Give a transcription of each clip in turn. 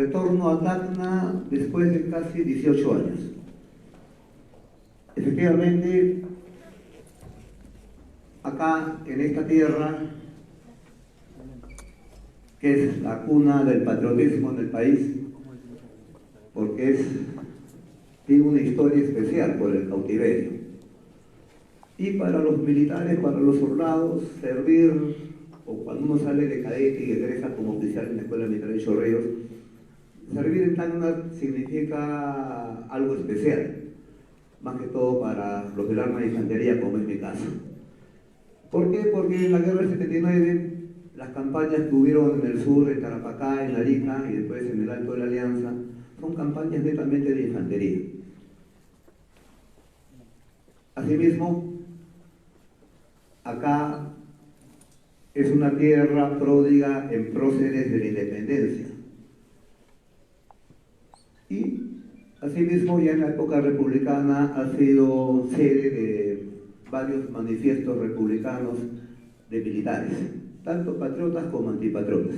retorno a Tacna después de casi 18 años. Efectivamente, acá, en esta tierra, que es la cuna del patriotismo en el país, porque tiene una historia especial por el cautiverio. Y para los militares, para los soldados, servir, o cuando uno sale de cadete y egresa como oficial en la Escuela Militar de Chorrillos, servir en Tacna significa algo especial, más que todo para los del arma de infantería, como es mi caso. ¿Por qué? Porque en la guerra del 79, las campañas que hubieron en el sur, en Tarapacá, en Arica y después en el Alto de la Alianza, son campañas netamente de infantería. Asimismo, acá es una tierra pródiga en próceres de la independencia. Y asimismo, ya en la época republicana ha sido sede de varios manifiestos republicanos de militares, tanto patriotas como antipatriotas.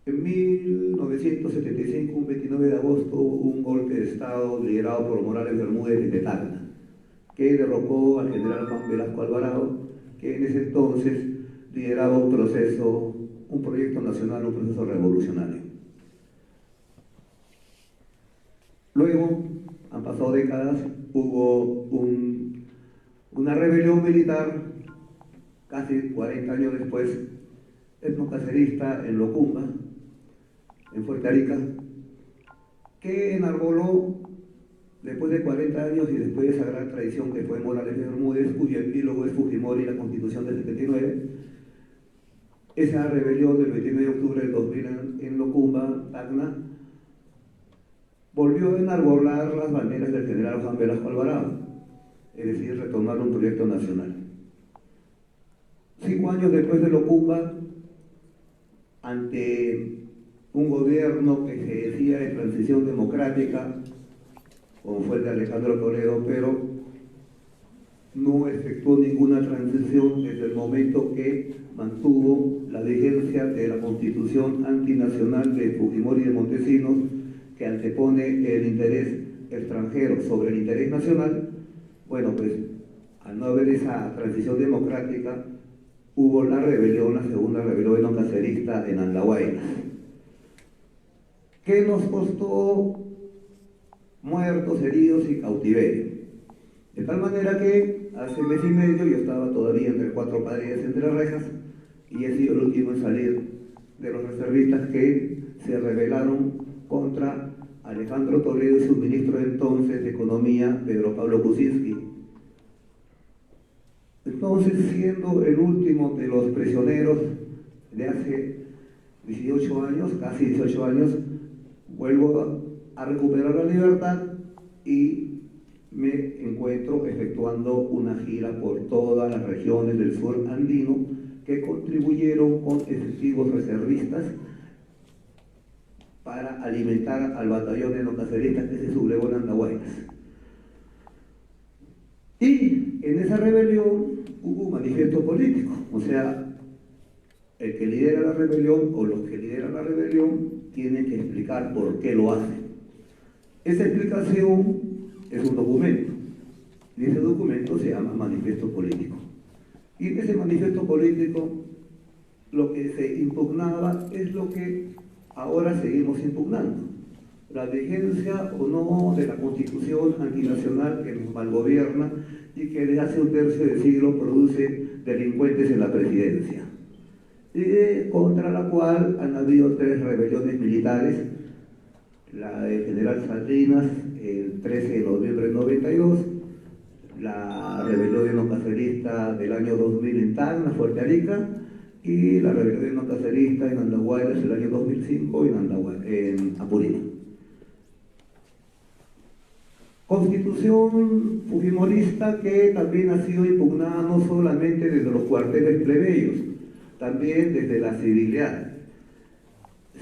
En 1975, un 29 de agosto, hubo un golpe de Estado liderado por Morales Bermúdez de Tacna, que derrocó al general Juan Velasco Alvarado, que en ese entonces lideraba un proyecto nacional, un proceso revolucionario. Luego, han pasado décadas, hubo una rebelión militar, casi 40 años después, etnocacerista en Locumba, en Fuerte Arica, que enarboló, después de 40 años y después de esa gran tradición que fue Morales Bermúdez, cuyo epílogo es Fujimori y la Constitución del 79, esa rebelión del 29 de octubre del 2000 en Locumba, Tacna, volvió a enarbolar las banderas del general Juan Velasco Alvarado, es decir, retomar un proyecto nacional. 5 años después de Locumba, ante un gobierno que se decía de transición democrática, como fue el de Alejandro Toledo, pero no efectuó ninguna transición desde el momento que mantuvo la vigencia de la Constitución antinacional de Fujimori y de Montesinos, que antepone el interés extranjero sobre el interés nacional. Bueno, pues al no haber esa transición democrática, hubo la rebelión, la segunda rebelión etnocacerista en Andahuaylas, que nos costó muertos, heridos y cautiverio. De tal manera que hace mes y medio yo estaba todavía entre 4 paredes, entre rejas, y he sido el último en salir de los reservistas que se rebelaron contra Alejandro Toledo y su ministro de entonces de Economía, Pedro Pablo Kuczynski. Entonces, siendo el último de los prisioneros de hace 18 años, casi 18 años, vuelvo a recuperar la libertad y me encuentro efectuando una gira por todas las regiones del sur andino que contribuyeron con efectivos reservistas para alimentar al batallón etnocacerista que se sublevó en Andahuaylas. Y en esa rebelión hubo un manifiesto político, o sea, el que lidera la rebelión o los que lideran la rebelión tienen que explicar por qué lo hacen. Esa explicación es un documento, y ese documento se llama manifiesto político. Y en ese manifiesto político lo que se impugnaba es lo que ahora seguimos impugnando: la vigencia o no de la Constitución antinacional que nos malgobierna y que desde hace un tercio de siglo produce delincuentes en la presidencia, y contra la cual han habido 3 rebeliones militares: la del general Salinas el 13 de noviembre del 92, la rebelión etnocacerista del año 2000 en Tacna, Fuerte Arica, y la rebelión etnocacerista en Andahuaylas el año 2005 en Apurímac. Constitución fujimorista que también ha sido impugnada no solamente desde los cuarteles plebeyos, también desde la civilidad.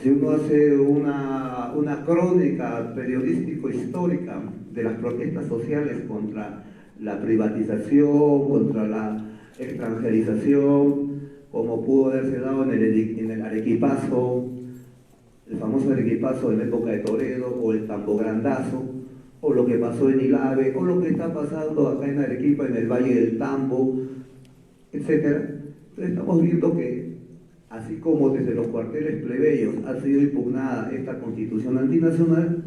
Si uno hace una crónica periodístico-histórica de las protestas sociales contra la privatización, contra la extranjerización, como pudo haberse dado en el Arequipazo, el famoso Arequipazo de la época de Toledo, o el Tambograndazo, o lo que pasó en Ilave, o lo que está pasando acá en Arequipa, en el Valle del Tambo, etc. Entonces estamos viendo que, así como desde los cuarteles plebeyos ha sido impugnada esta constitución antinacional,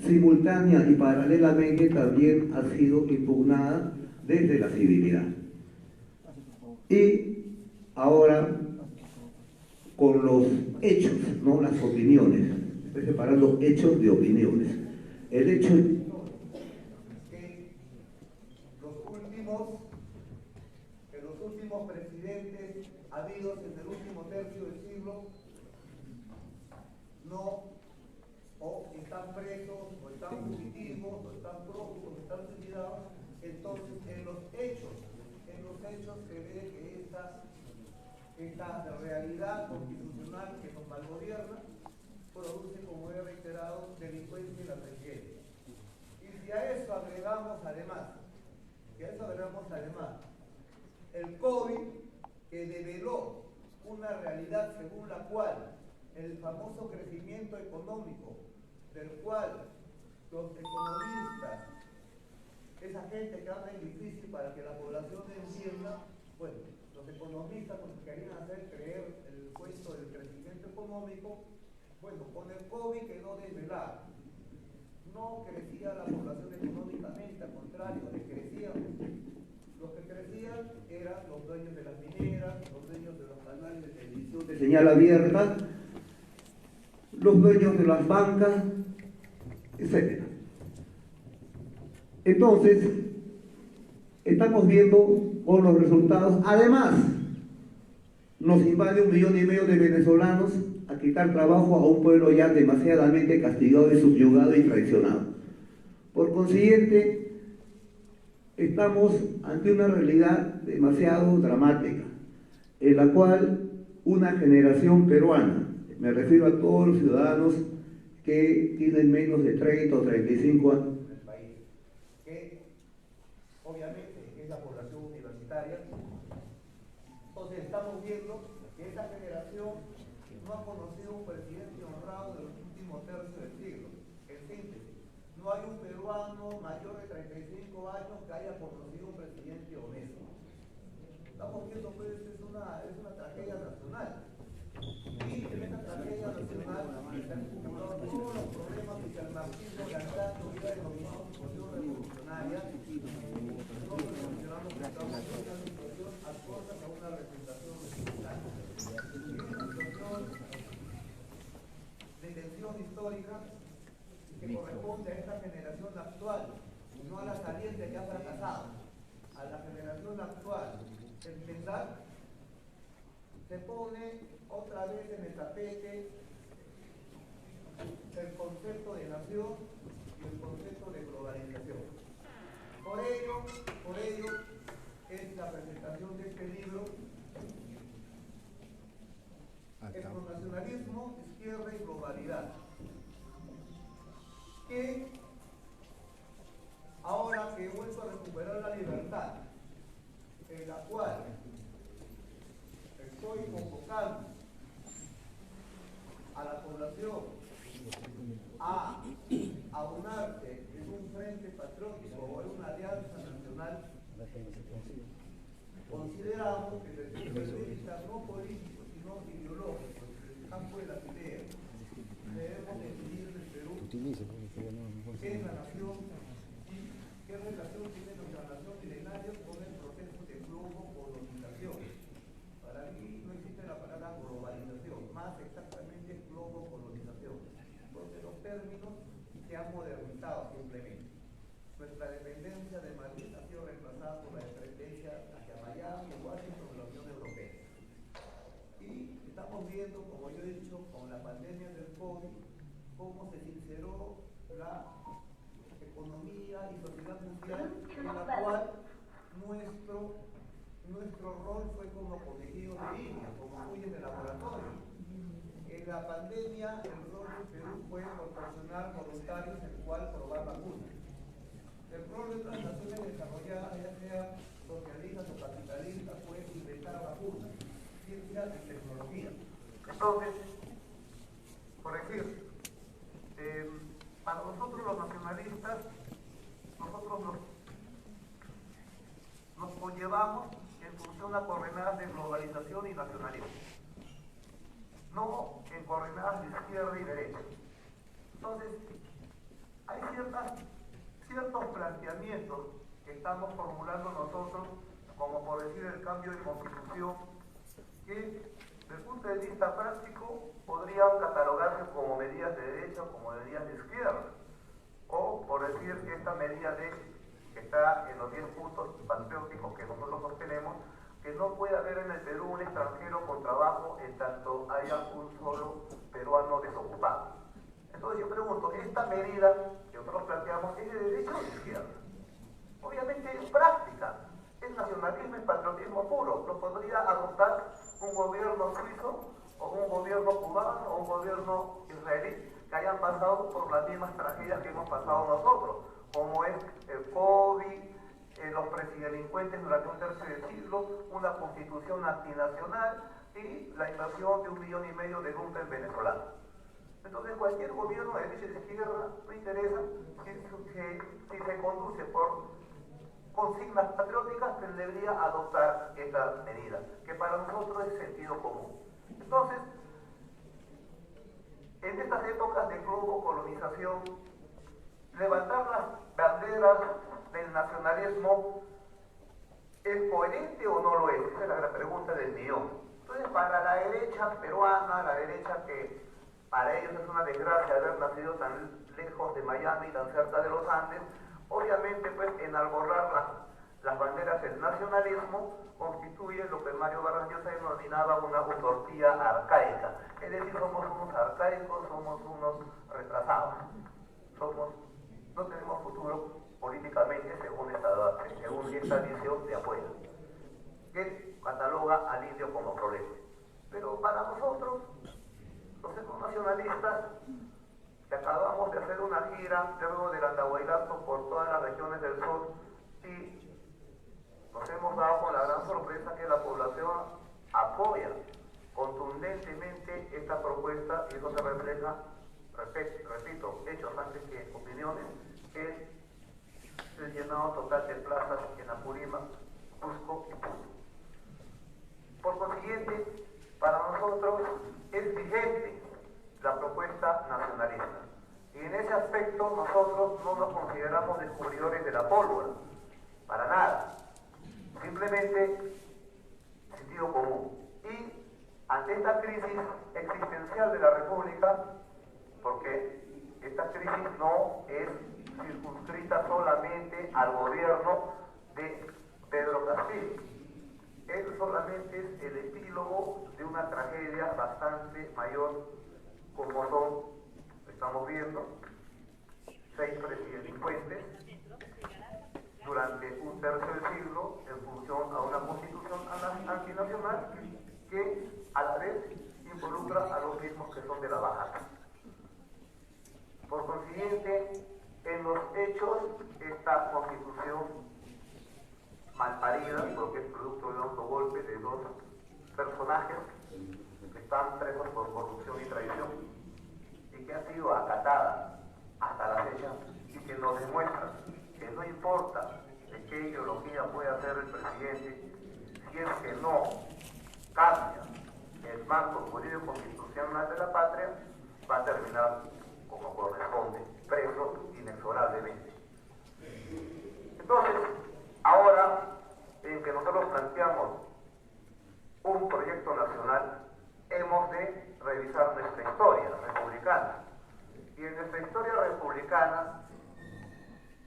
simultánea y paralelamente también ha sido impugnada desde la civilidad. Y ahora, con los hechos, no las opiniones, estoy separando hechos de opiniones. El hecho que los últimos presidentes habidos en el último tercio del siglo no o están presos, o están fugitivos, o están prófugos, o están suicidados. Entonces, en los hechos se ve que esta realidad constitucional que nos malgobierna produce, como he reiterado, delincuencia y la tragedia. Y si a eso agregamos además el COVID, que develó una realidad según la cual el famoso crecimiento económico, del cual los economistas, esa gente que habla en difícil para que la población entienda, bueno, los economistas nos querían hacer creer el cuento del crecimiento económico. Bueno, con el COVID quedó desvelado. No crecía la población económicamente, al contrario, decrecíamos. Los que crecían eran los dueños de las mineras, los dueños de los canales de televisión de señal abierta, los dueños de las bancas, etc. Entonces, estamos viendo con los resultados, además, nos invade 1,5 millones de venezolanos a quitar trabajo a un pueblo ya demasiadamente castigado y subyugado y traicionado. Por consiguiente, estamos ante una realidad demasiado dramática, en la cual una generación peruana, me refiero a todos los ciudadanos que tienen menos de 30 o 35 años, del país, que obviamente es la población universitaria. Entonces estamos viendo que esta generación no ha conocido un presidente honrado de los últimos tercios del siglo. En síntesis, no hay un peruano mayor de 35 años que haya conocido un presidente honesto. Estamos viendo pues es una tragedia nacional. Y en esta tragedia nacional se han acumulado todos los problemas que el marxismo ganado hubiera denominado situación revolucionaria. Nosotros mencionamos que estamos en una situación acorde a una representación regional. Una situación de tensión histórica que corresponde a esta generación actual, no a la saliente que ha fracasado, a la generación actual. Empezar, se pone otra vez en el tapete el concepto de nación y el concepto de globalización. Por ello es la presentación de este libro, Etnonacionalismo, Izquierda y Globalidad, que ahora que he vuelto a recuperar la libertad, en la cual estoy convocando a la población a aunarse en un frente patriótico o en una alianza nacional, consideramos que desde el punto de vista no político, sino ideológico, desde el campo de las ideas, debemos definir en el Perú qué es la nación y qué relación tiene nuestra nación milenaria con el proceso de globo-colonización. Para mí no existe la palabra globalización, más exactamente globo-colonización, donde los términos se han modernizado simplemente. Nuestra dependencia de Madrid ha sido reemplazada por la dependencia hacia Miami, Washington y la Unión Europea. Y estamos viendo, como yo he dicho, con la pandemia del COVID, cómo se sinceró la economía y sociedad mundial, en la cual nuestro rol fue como conejillos de India, como cuyes de laboratorio. En la pandemia, el rol de Perú fue proporcionar voluntarios en el cual probar vacunas. El rol de otras naciones desarrolladas, ya sea socialistas o capitalistas, fue inventar vacunas. ciencia y tecnología. Entonces, por decir, para nosotros los nacionalistas, nosotros nos conllevamos en función a coordenadas de globalización y nacionalismo, no en coordenadas de izquierda y derecha. Entonces, hay ciertos planteamientos que estamos formulando nosotros, como por decir el cambio de constitución, que desde el punto de vista práctico podrían catalogarse como medidas de derecha o como medidas de izquierda, o por decir que esta medida que está en los 10 puntos patrióticos que nosotros sostenemos, que no puede haber en el Perú un extranjero con trabajo en tanto haya un solo peruano desocupado. Entonces yo pregunto, ¿esta medida que nosotros planteamos es de derecha o de izquierda? Obviamente es práctica, es nacionalismo y patriotismo puro. Lo podría adoptar un gobierno suizo, o un gobierno cubano, o un gobierno israelí, que hayan pasado por las mismas tragedias que hemos pasado nosotros, como es el COVID, los presidelincuentes durante un tercio de siglo, una constitución antinacional y la invasión de 1,5 millones de lumpen venezolanos. Entonces cualquier gobierno de derecha y de izquierda no interesa si se conduce por consignas patrióticas, que debería adoptar esta medida, que para nosotros es sentido común. Entonces, en estas épocas de globo-colonización, levantar las banderas del nacionalismo, ¿es coherente o no lo es? Esa es la gran pregunta del millón. Entonces, para la derecha peruana, la derecha que para ellos es una desgracia haber nacido tan lejos de Miami, tan cerca de los Andes, obviamente pues enalborrar las banderas del nacionalismo constituye lo que Mario Vargas Llosa denominaba una utopía arcaica. Es decir, somos unos arcaicos, somos unos retrasados, no tenemos futuro políticamente según esta visión de afuera, que cataloga al indio como problema. Pero para nosotros, los etnonacionalistas, que acabamos de hacer una gira luego del Andahuaylazo por todas las regiones del sur y nos hemos dado con la gran sorpresa que la población apoya contundentemente esta propuesta, y eso se refleja, repito, hechos antes que opiniones, en el llenado total de plazas en Apurímac, Cusco y Puno. Por consiguiente, para nosotros es vigente la propuesta nacionalista. Y en ese aspecto nosotros no nos consideramos descubridores de la pólvora, para nada. Simplemente sentido común. Y ante esta crisis existencial de la República, porque esta crisis no es circunscrita solamente al gobierno de Pedro Castillo, él solamente es el epílogo de una tragedia bastante mayor, como estamos viendo, 6 presidelincuentes durante un tercio del siglo en función a una constitución antinacional que a la vez involucra a los mismos que son de la bajada. Por consiguiente, en los hechos, esta constitución malparida, porque es producto de otro golpe de 2 personajes que están presos por corrupción y traición, y que ha sido acatada hasta la fecha, y que nos demuestra que no importa de qué ideología pueda ser el presidente, si es que no cambia el marco jurídico constitucional de la patria, va a terminar como corresponde, preso inexorablemente. Entonces, ahora en que nosotros planteamos un proyecto nacional, hemos de revisar nuestra historia republicana. Y en nuestra historia republicana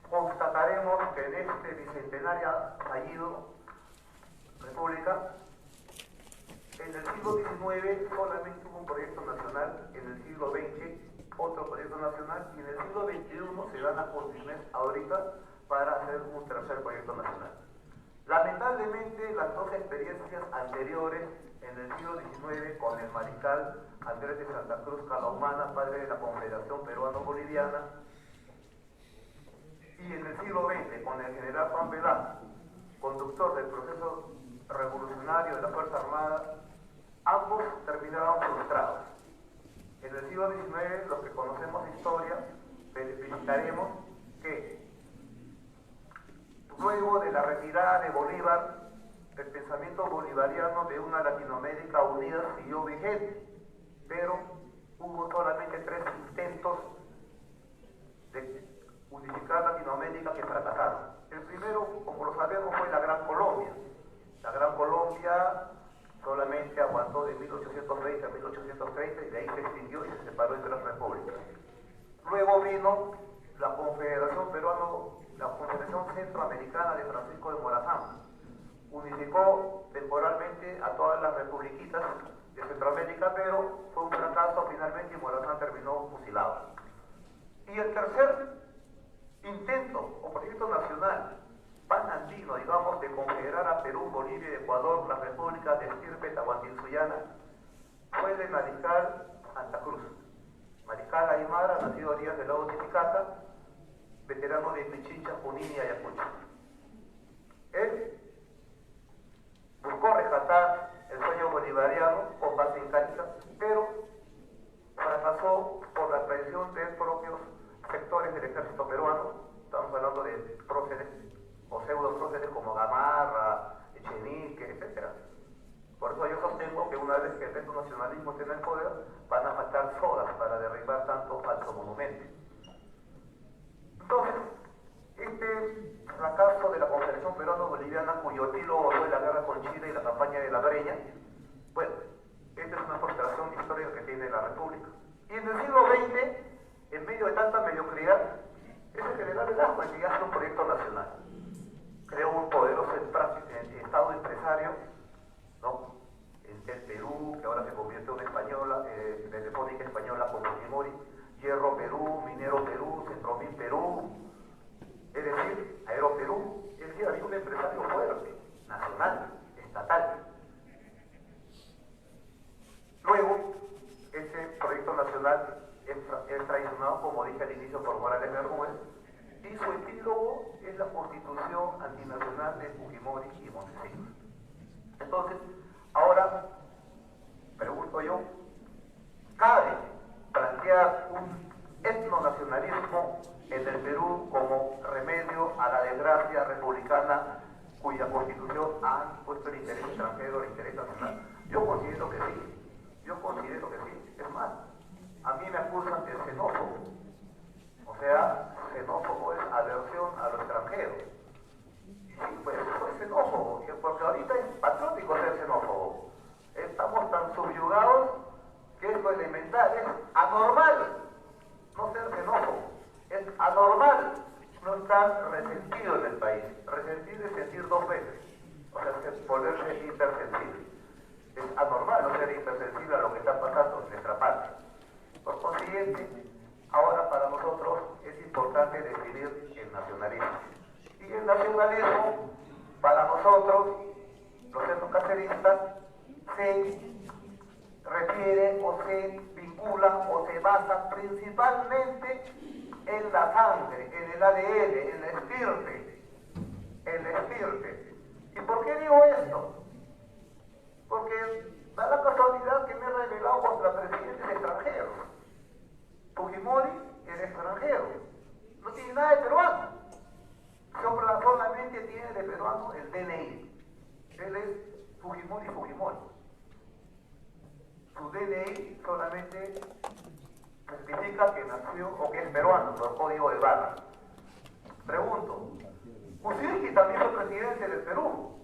constataremos que en este bicentenario fallido república, en el siglo XIX solamente hubo un proyecto nacional, en el siglo XX otro proyecto nacional, y en el siglo XXI se dan las condiciones ahorita para hacer un tercer proyecto nacional. Lamentablemente, las 2 experiencias anteriores en el siglo XIX con el mariscal Andrés de Santa Cruz Calahumana, padre de la Confederación Peruano-Boliviana, y en el siglo XX con el general Juan Velasco, conductor del proceso revolucionario de la Fuerza Armada, ambos terminaron frustrados. En el siglo XIX, los que conocemos historia, verificaremos que luego de la retirada de Bolívar, el pensamiento bolivariano de una Latinoamérica unida siguió vigente, pero hubo solamente 3 intentos de unificar Latinoamérica que fracasaron. El primero, como lo sabemos, fue la Gran Colombia. La Gran Colombia solamente aguantó de 1820 a 1830 y de ahí se extinguió y se separó en 3 repúblicas. Luego vino la Confederación Centroamericana de Francisco de Morazán. Unificó temporalmente a todas las republiquitas de Centroamérica, pero fue un fracaso finalmente y Morazán terminó fusilado. Y el tercer intento o proyecto nacional panandino, digamos, de confederar a Perú, Bolivia y Ecuador, las repúblicas de estirpe tahuantinsullana, fue de Mariscal Santa Cruz. Mariscal Aymara, nacido a orillas del lago Titicaca, veterano de Pichincha, Junín y Ayacucho. Él buscó rescatar el sueño bolivariano con base en Cánica, pero fracasó por la traición de propios sectores del ejército peruano. Estamos hablando de próceres o pseudo próceres como Gamarra, Echenique, etc. Por eso yo sostengo que una vez que el resto nacionalismo tiene el poder, van a faltar sodas para derribar tanto falso monumento. Entonces, este fracaso de la Confederación Peruano-Boliviana, cuyo epílogo fue la guerra con Chile y la campaña de la Breña, bueno, esta es una frustración histórica que tiene la República. Y en el siglo XX, en medio de tanta mediocridad, es el general Velasco el que hace un proyecto nacional. Creó un poderoso Estado empresario, ¿no? El Perú, que ahora se convierte en una española, de Telefónica Española con Fujimori, Hierro Perú, Minero Perú, Centromil Perú, es decir, Aeroperú. Es decir, había un empresario fuerte, nacional, estatal. Luego, ese proyecto nacional es traicionado, como dije al inicio, por Morales Bermúdez, y su epílogo es la Constitución Antinacional de Fujimori y Montesinos. Entonces, ahora, pregunto yo, ¿cabe plantear un etnonacionalismo en el Perú como remedio a la desgracia republicana cuya constitución ha puesto el interés extranjero, el interés nacional? Yo considero que sí, es más, a mí me acusan de xenófobo, o sea, xenófobo es aversión a lo extranjero. Y sí, pues soy xenófobo, porque ahorita es patriótico ser xenófobo. Estamos tan subyugados que es lo elemental, es anormal no ser xenófobo, es anormal no estar resentido en el país. Resentido es sentir 2 veces, o sea, es volverse hipersensible. Es anormal no ser hipersensible a lo que está pasando en nuestra patria. Por consiguiente, ahora para nosotros es importante definir el nacionalismo. Y el nacionalismo, para nosotros, los etnocaceristas, se refiere o se vincula o se basa principalmente en la sangre, en el ADN, en la estirpe. ¿Y por qué digo esto? Porque da la casualidad que me he rebelado contra presidentes extranjeros. Fujimori era extranjero, no tiene nada de peruano. Solamente tiene de peruano el DNI. Él es Fujimori. Su DNI solamente certifica que nació o que es peruano por código de barra. Pregunto, Kuczynski también fue presidente del Perú,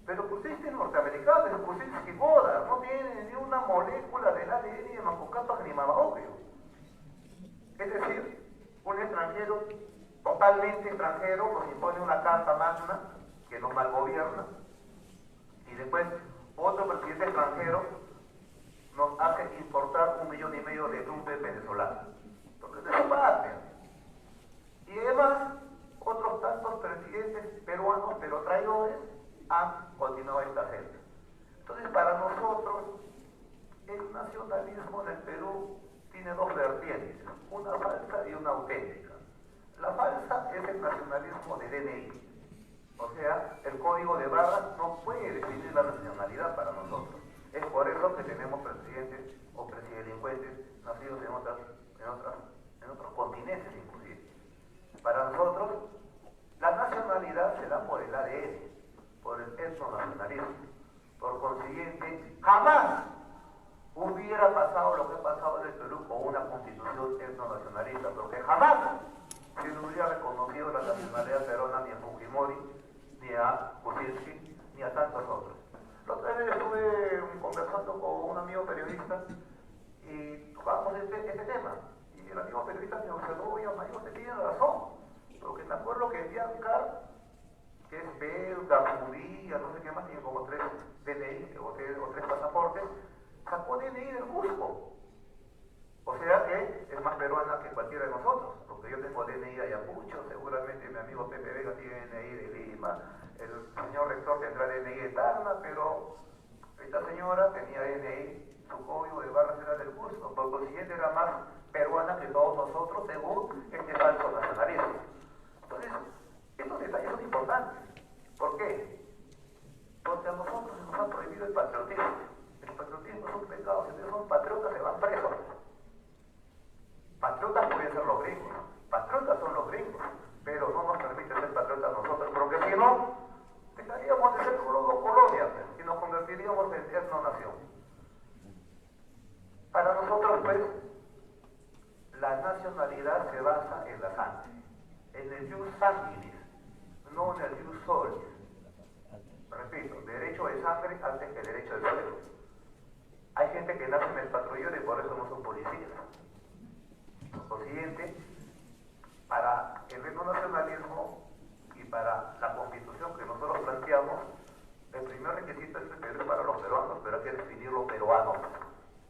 pero Kuczynski es norteamericano, es Kuczynski Boda, no tiene ni una molécula del ADN de Macucapac ni Mamaobio. Es decir, un extranjero, totalmente extranjero, nos impone una carta magna que nos malgobierna, y después otro presidente extranjero nos hace importar 1,5 millones de dólares venezolanos. Entonces, de su parte. Y además, otros tantos presidentes peruanos, pero traidores, han continuado esta senda. Entonces, para nosotros, el nacionalismo en el Perú tiene 2 vertientes, una falsa y una auténtica. La falsa es el nacionalismo de DNI, o sea, el código de barras no puede definir la nacionalidad para nosotros. Es por eso que tenemos presidentes o presidelincuentes nacidos en otros continentes inclusive. Para nosotros, la nacionalidad se da por el ADN, por el etnonacionalismo. Por consiguiente, jamás hubiera pasado lo que ha pasado en el Perú con una constitución etnonacionalista, porque jamás se le hubiera reconocido la nacionalidad peruana ni a Fujimori, ni a Kuczynski, ni a tantos otros. La otra vez estuve conversando con un amigo periodista y tocábamos este tema. Y el amigo periodista me observó: oye, amigo, te tiene razón. Porque me acuerdo que Biancar, que es belga, judía, no sé qué más, tiene como 3 DNI o 3 pasaportes, sacó DNI del Cusco. O sea que es más peruana que cualquiera de nosotros, porque yo tengo DNI de Ayacucho, seguramente mi amigo Pepe Vega tiene DNI de Lima, el señor rector tendrá DNI de Tacna, pero esta señora tenía DNI, su código de barra era del Cusco, por consiguiente era más peruana que todos nosotros, según este falso nacionalismo. Entonces, estos detalles son importantes. ¿Por qué? Porque a nosotros se nos ha prohibido el patriotismo. El patriotismo es un pecado. Si ustedes son patriotas, se van presos. Patriotas pueden ser los gringos. Patriotas son los gringos. Pero no nos permite ser patriotas nosotros, porque si no, dejaríamos de ser colonia y nos convertiríamos en etnonación. Para nosotros, pues, la nacionalidad se basa en la sangre, en el jus sanguinis, no en el jus solis. Repito, derecho de sangre antes que derecho de suelo. Hay gente que nace en el patrullero y por eso no son policías. Por consiguiente, para el etnonacionalismo y para la constitución que nosotros planteamos, el primer requisito es el Perú para los peruanos, pero hay que definir lo peruano,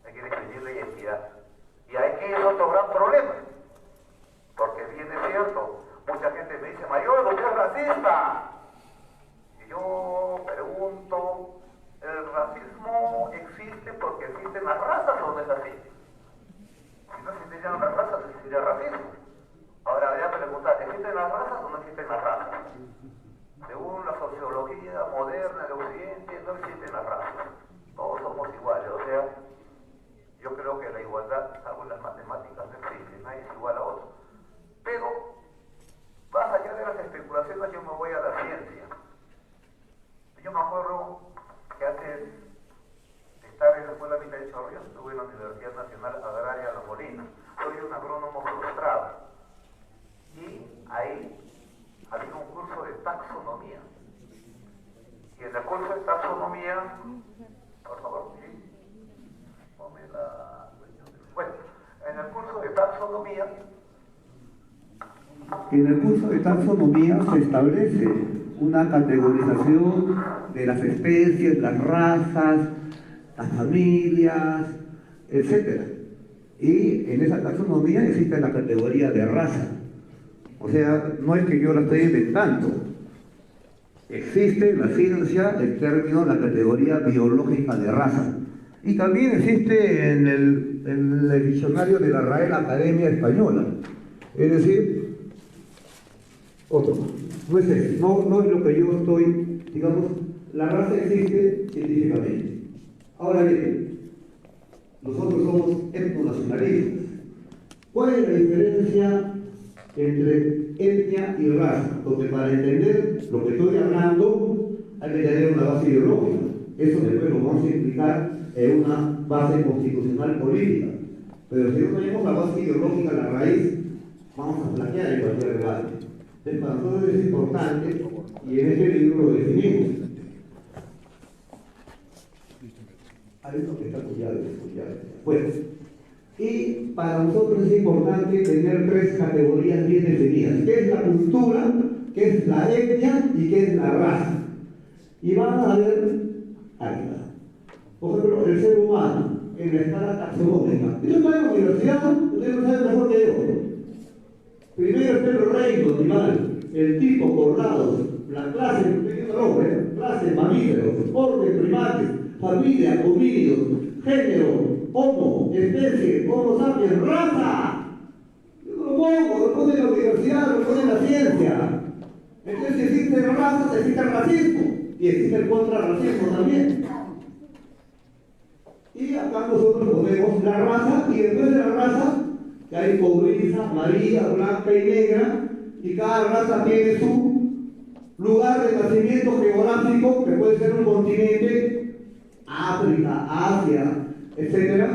hay que definir la identidad. Y aquí es otro gran problema, porque bien es cierto, mucha gente me dice: Mayor, usted es racista. Y yo pregunto: ¿el racismo existe porque existen las razas o no es así? Si no existieran las razas, existiría racismo. Ahora voy a preguntar: ¿existen las razas o no existen las razas? Según la sociología moderna de Occidente, no existen las razas. Todos somos iguales, o sea, yo creo que la igualdad, salvo en las matemáticas, no existe, nadie es igual a otro. Pero, más allá de las especulaciones, yo me voy a la ciencia. Yo me acuerdo que antes de estar en la Escuela Militar de Chorrillos, estuve en la Universidad Nacional Agraria La Molina. Soy un agrónomo frustrado. Y ahí había un curso de taxonomía. Y en el curso de taxonomía, por favor, ¿sí? Bueno, en el curso de taxonomía. En el curso de taxonomía se establece una categorización de las especies, las razas, las familias, etc. Y en esa taxonomía existe la categoría de raza. O sea, no es que yo la estoy inventando. Existe en la ciencia el término, la categoría biológica de raza. Y también existe en el diccionario de la Real Academia Española. Es decir, otro, no es eso, no es lo que yo estoy, digamos, la raza existe científicamente. Ahora bien, nosotros somos etnonacionalistas. ¿Cuál es la diferencia entre etnia y raza? Porque para entender lo que estoy hablando hay que tener una base ideológica. Eso después lo vamos a explicar en una base constitucional política. Pero si no tenemos la base ideológica, la raíz, vamos a flaquear en cualquier debate. Entonces, para nosotros es importante, y en este libro lo definimos. Hay uno que está cuidado. Bueno, y para nosotros es importante tener 3 categorías bien definidas: qué es la cultura, qué es la etnia y qué es la raza. Y van a ver, ahí está. Por ejemplo, el ser humano en la escala taxonómica. Yo estoy en la universidad, ustedes lo saben mejor que yo. Primero está el reino animal, el tipo cordados, la clase, clase mamíferos, orden primates, familia, homínidos, género, homo, especie, homo sapiens, raza. Yo no lo pongo, lo pone en la universidad, lo pone en la ciencia. Entonces, si existe la raza, existe el racismo y existe el contrarracismo también. y después de la raza, que hay cobriza, amarilla, blanca y negra, y cada raza tiene su lugar de nacimiento geográfico, que puede ser un continente, África, Asia, etc.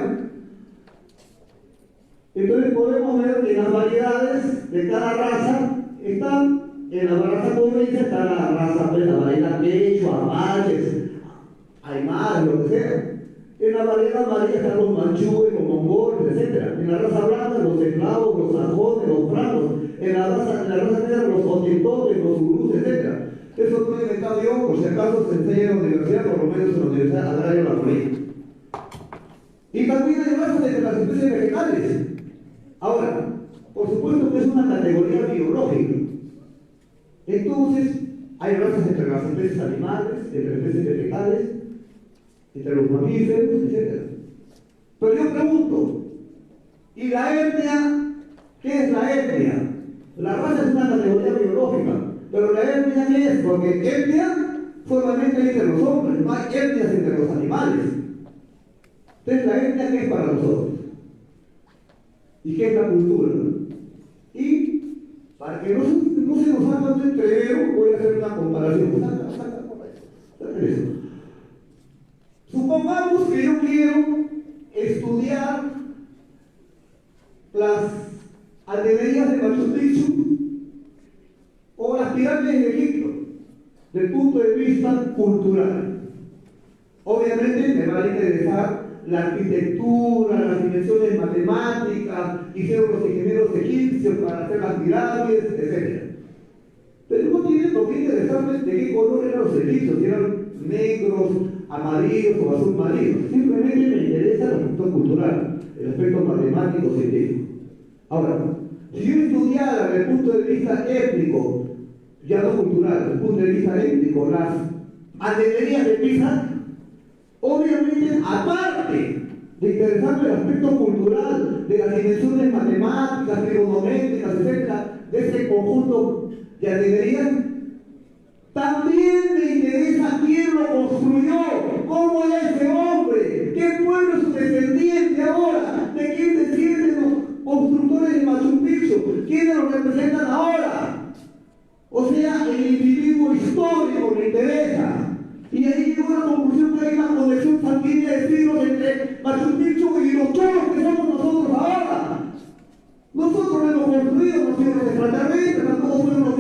Entonces podemos ver que las variedades de cada raza están, en la raza cobriza está la raza, pues, la variedad quechua, mayes, aymara, lo que sea. En la variedad amarilla están los manchúes, los mongoles, etc. En la raza blanca, los eslavos, los sajones, los francos. En la raza negra, los otintotes, los urús, etc. Eso no lo he inventado yo, por si acaso se enseña en la universidad, por lo menos en la Universidad Agraria de la Florida. Y también hay razas entre las especies vegetales. Ahora, por supuesto que es una categoría biológica. Entonces, hay razas entre las especies animales, entre especies vegetales, entre los mamíferos, etc. Pero yo pregunto, ¿y la etnia? ¿Qué es la etnia? La raza es una categoría biológica, pero la etnia ¿qué es? Porque etnia solamente hay entre los hombres, no hay etnias entre los animales. Entonces, ¿la etnia qué es para nosotros? ¿Y qué es la cultura? Y para que no se nos haga un entrevero, voy a hacer una comparación. Saca eso. Supongamos que yo quiero estudiar las aldeanías de Machu Picchu o las pirámides de Egipto, desde el punto de vista cultural. Obviamente me va a interesar la arquitectura, las dimensiones matemáticas, hicieron los ingenieros egipcios para hacer las pirámides, etc. Pero no tiene por qué interesarme de qué color eran los egipcios, si eran negros, amarillos o azul marino. Simplemente me interesa el aspecto cultural, el aspecto matemático, científico. Ahora, si yo estudiara desde el punto de vista étnico, ya no cultural, desde el punto de vista étnico, las aldeanías de Pisa, obviamente, aparte de interesarme el aspecto cultural, de las dimensiones matemáticas, trigonométricas, etc., de ese conjunto de aldeanías, también me interesa quién lo construyó, cómo era ese hombre, qué pueblo es su descendiente ahora, de quién descienden los constructores de Machu Picchu, quiénes los representan ahora. O sea, el individuo histórico me interesa. Y ahí llegó a la conclusión que hay una conexión sanguínea de siglos entre Machu Picchu y los cholos que somos nosotros ahora. Nosotros lo hemos construido, no fueron los extraterrestres, tampoco fueron los